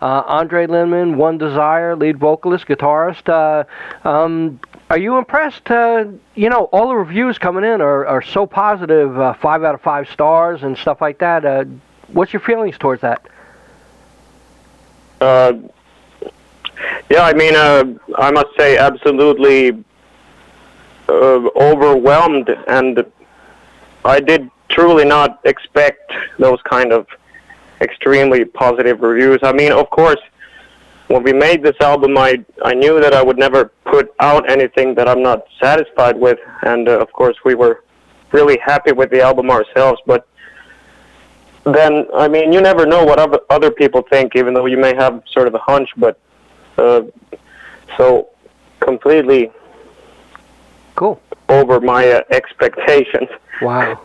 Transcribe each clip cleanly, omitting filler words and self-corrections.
André Linman, One Desire, lead vocalist, guitarist. Are you impressed? You know, all the reviews coming in are so positive, 5 out of 5 stars and stuff like that. What's your feelings towards that? Yeah, I mean, I must say absolutely overwhelmed, and I did truly not expect those kind of extremely positive reviews. I mean, of course, when we made this album, I knew that I would never put out anything that I'm not satisfied with, and of course we were really happy with the album ourselves, but then, I mean, you never know what other people think, even though you may have sort of a hunch, but so completely cool over my expectations. Wow.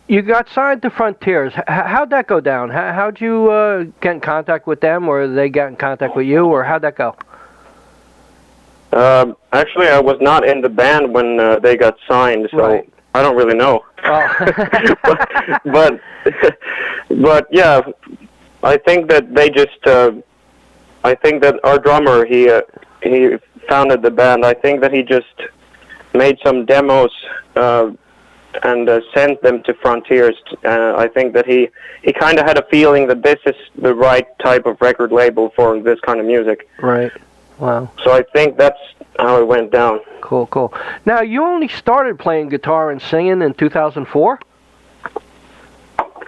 You got signed to Frontiers. How'd that go down? How'd you get in contact with them, or they got in contact with you, or how'd that go? Actually, I was not in the band when they got signed, so right. I don't really know. Oh. but yeah, I think that they just. I think that our drummer, he founded the band. I think that he just made some demos and sent them to Frontiers. I think that he kind of had a feeling that this is the right type of record label for this kind of music. Right. Wow. So I think that's how it went down. Cool. Now, you only started playing guitar and singing in 2004?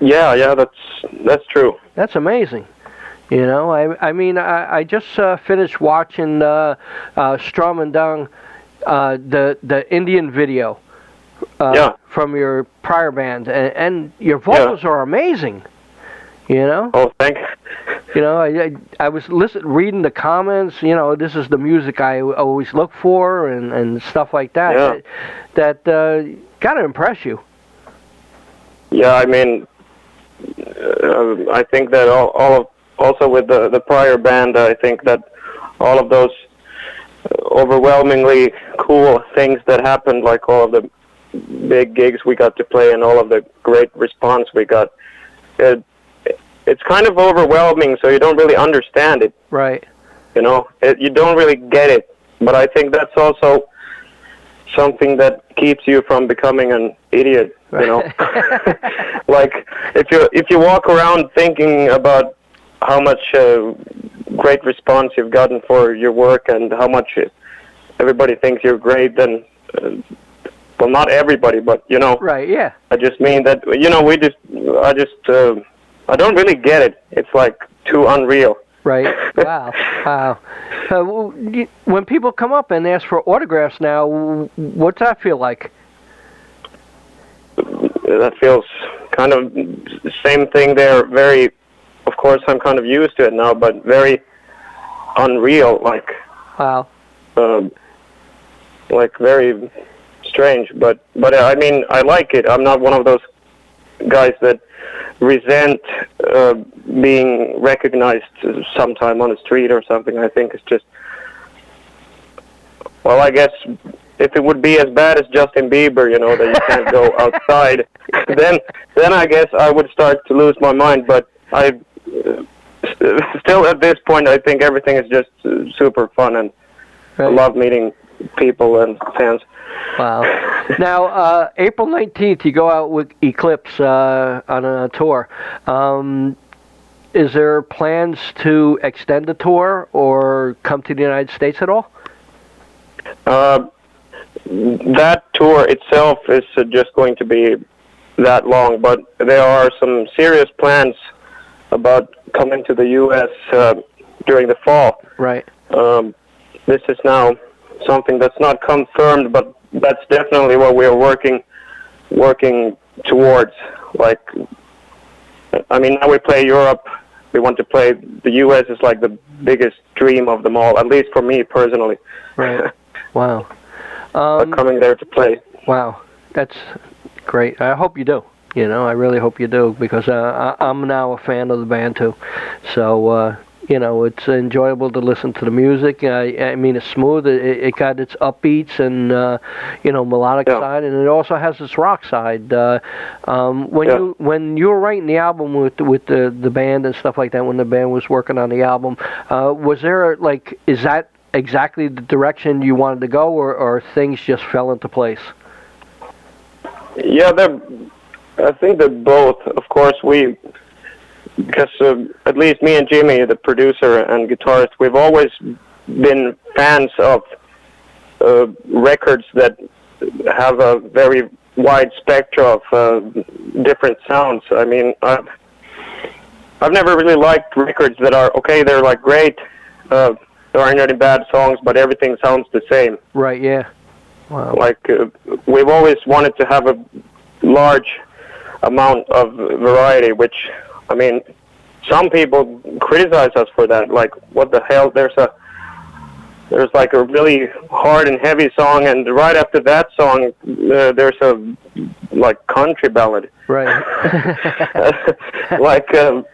Yeah, that's true. That's amazing. You know, I mean, I just finished watching Sturm and Drang, the Indian video from your prior band, and your vocals are amazing. You know? Oh, thanks. You know, I was reading the comments. You know, this is the music I always look for, and stuff like that. Yeah. That gotta impress you. Yeah, I mean, I think that also with the prior band, I think that all of those overwhelmingly cool things that happened, like all of the big gigs we got to play and all of the great response we got, it's kind of overwhelming, so you don't really understand it. Right. You know, you don't really get it. But I think that's also something that keeps you from becoming an idiot, you know. Like, if you walk around thinking about how much great response you've gotten for your work and how much everybody thinks you're great, then, well, not everybody, but, you know. Right, yeah. I just mean that, you know, I don't really get it. It's like too unreal. Right. Wow. When people come up and ask for autographs now, what's that feel like? That feels kind of the same thing there. Very, of course, I'm kind of used to it now, but very unreal. Like, wow. Like very strange. But I mean, I like it. I'm not one of those guys that resent being recognized sometime on the street or something. I think it's just, well, I guess if it would be as bad as Justin Bieber, you know, that you can't go outside, then I guess I would start to lose my mind. But I still at this point, I think everything is just super fun, and I love meeting people and fans. Wow. Now, April 19th, you go out with Eclipse on a tour. Is there plans to extend the tour or come to the United States at all? That tour itself is just going to be that long, but there are some serious plans about coming to the U.S. During the fall. Right. This is now something that's not confirmed, but that's definitely what we are working towards. Like, I mean, now we play Europe. We want to play the U.S. is like the biggest dream of them all, at least for me personally. Right. Wow. Coming there to play. Wow, that's great. I hope you do. You know, I really hope you do, because I'm now a fan of the band too. So you know, it's enjoyable to listen to the music. I mean, it's smooth. It got its upbeats and you know, melodic side, and it also has its rock side. When you were writing the album with the band and stuff like that, when the band was working on the album, was there like, is that exactly the direction you wanted to go, or things just fell into place? Yeah, I think that both. Of course, because at least me and Jimmy, the producer and guitarist, we've always been fans of records that have a very wide spectrum of different sounds. I mean, I've never really liked records that are, okay, they're like great, there aren't any bad songs, but everything sounds the same. Right, yeah. Wow. Like, we've always wanted to have a large amount of variety, which, I mean, some people criticize us for that. Like, what the hell? There's like a really hard and heavy song, and right after that song, there's a like country ballad. Right. Like, so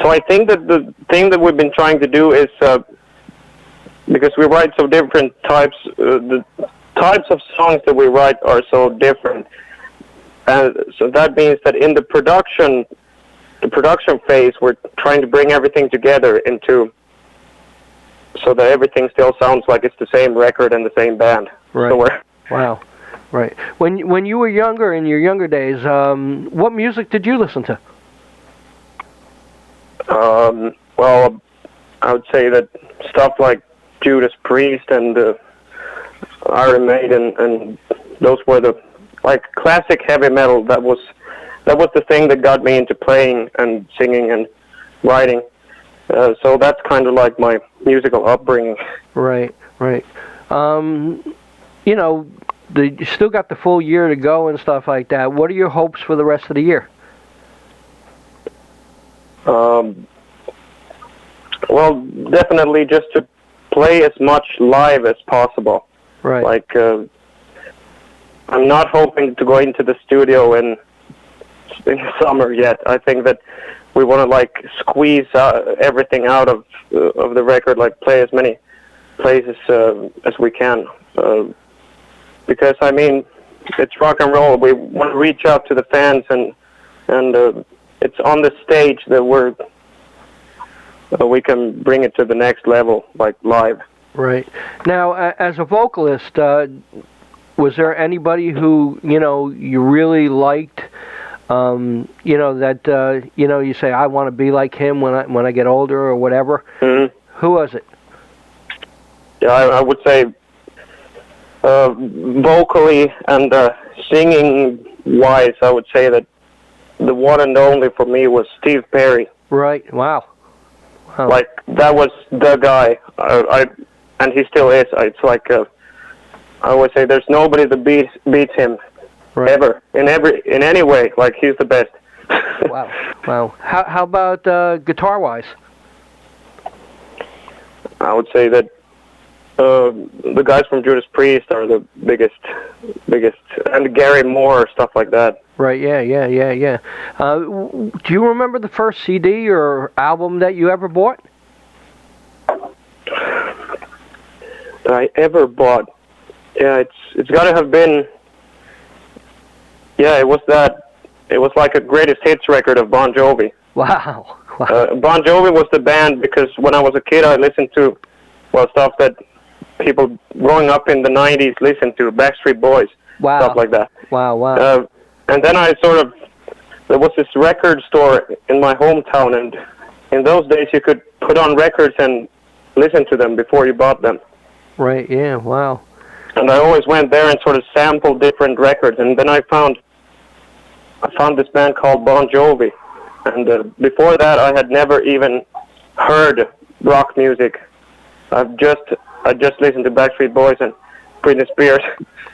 I think that the thing that we've been trying to do is because we write so different types, the types of songs that we write are so different, and so that means that in the production phase, we're trying to bring everything together so that everything still sounds like it's the same record and the same band. Right. So wow. Right. When you were younger, in your younger days, what music did you listen to? Well, I would say that stuff like Judas Priest and Iron Maiden, and those were the like classic heavy metal. That was the thing that got me into playing and singing and writing. So that's kind of like my musical upbringing. Right, right. You know, you still got the full year to go and stuff like that. What are your hopes for the rest of the year? Well, definitely just to play as much live as possible. Right. Like, I'm not hoping to go into the studio in the summer yet. I think that we want to like squeeze everything out of the record, like play as many places as we can. Because I mean, it's rock and roll. We want to reach out to the fans, and it's on the stage that we can bring it to the next level, like live. Right. Now, as a vocalist, was there anybody who you really liked? That you say, I want to be like him when I get older or whatever. Mm-hmm. Who was it? Yeah, I would say vocally and singing wise, I would say that the one and only for me was Steve Perry. Right. Wow. Like, that was the guy. And he still is. It's like I always say, there's nobody that beats him. Right. Ever in any way, like he's the best. Wow. How about guitar wise? I would say that the guys from Judas Priest are the biggest, and Gary Moore, stuff like that. Right. Yeah. Do you remember the first CD or album that you ever bought? That I ever bought? Yeah, it's got to have been. Yeah, it was that. It was like a greatest hits record of Bon Jovi. Wow. Bon Jovi was the band because when I was a kid, I listened to, stuff that people growing up in the 90s listened to, Backstreet Boys, stuff like that. Wow. And then there was this record store in my hometown, and in those days you could put on records and listen to them before you bought them. Right, yeah, wow. And I always went there and sort of sampled different records, and then I found this band called Bon Jovi, and before that I had never even heard rock music. I just listened to Backstreet Boys and Britney Spears.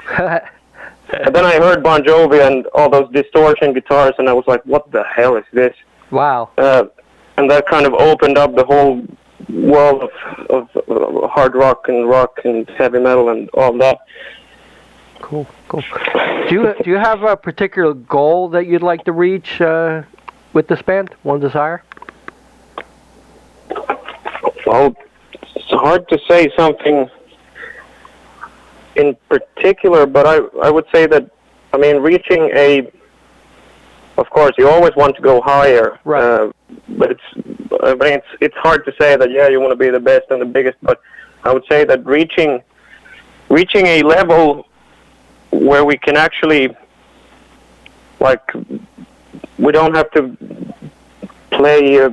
And then I heard Bon Jovi and all those distortion guitars, and I was like, what the hell is this? Wow. And that kind of opened up the whole world of hard rock and heavy metal and all that. Cool. Do you have a particular goal that you'd like to reach with this band? One desire? Well, it's hard to say something in particular, but I would say that, I mean, reaching of course, you always want to go higher, right. but it's hard to say that, yeah, you want to be the best and the biggest, but I would say that reaching a level where we can actually, like, we don't have to play a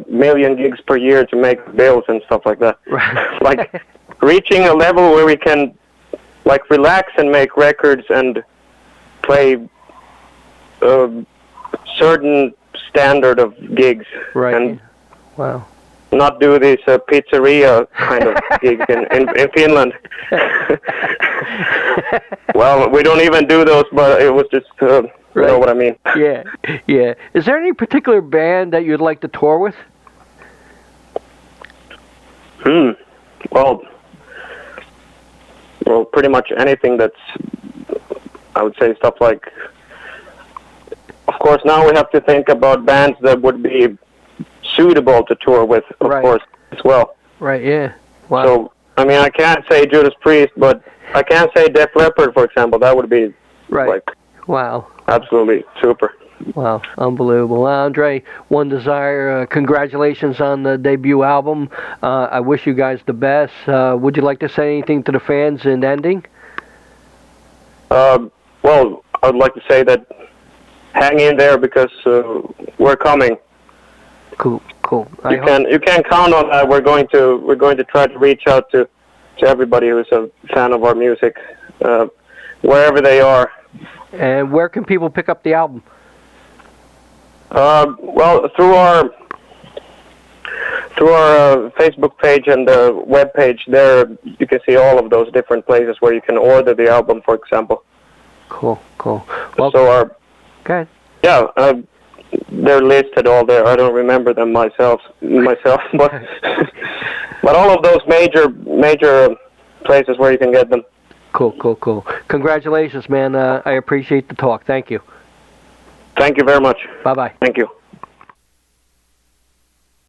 million gigs per year to make bills and stuff like that. Right. Like, reaching a level where we can, like, relax and make records and play a certain standard of gigs. Right. And wow. Not do these pizzeria kind of gigs in Finland. Well, we don't even do those, but it was just, you know what I mean. Yeah, yeah. Is there any particular band that you'd like to tour with? Well, pretty much anything that's, I would say, stuff like, of course, now we have to think about bands that would be suitable to tour with, of course, as well. Right, yeah. Wow. So, I mean, I can't say Judas Priest, but I can say Def Leppard, for example. That would be, like, wow, absolutely super. Wow, unbelievable. Andre, One Desire, congratulations on the debut album. I wish you guys the best. Would you like to say anything to the fans in ending? Well, I would like to say that hang in there because we're coming. Cool. You can count on that. We're going to try to reach out to everybody who's a fan of our music, wherever they are. And where can people pick up the album? Well, through our Facebook page and the web page, there you can see all of those different places where you can order the album, for example. Cool. Well, so okay. Yeah, they're listed all there. I don't remember them myself, but but all of those major places where you can get them. Cool. Congratulations, man. I appreciate the talk. Thank you. Thank you very much. Bye-bye. Thank you.